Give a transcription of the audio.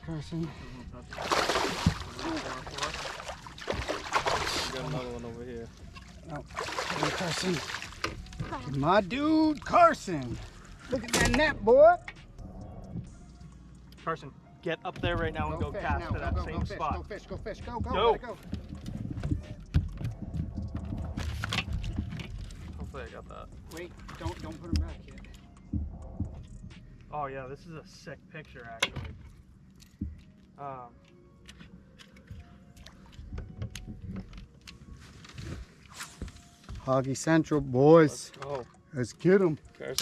Carson. Got another one over here. Oh, hey, Carson. My dude, Carson. Look at that net, boy. Carson, get up there right now and go fish cast now. to that same fish, spot. Go fish, go fish, go, go, Go. let it go. Hopefully I got that. Wait, don't put him back yet. Oh yeah, this is a sick picture actually. Hoggy Central, boys. Let's go. Let's get him.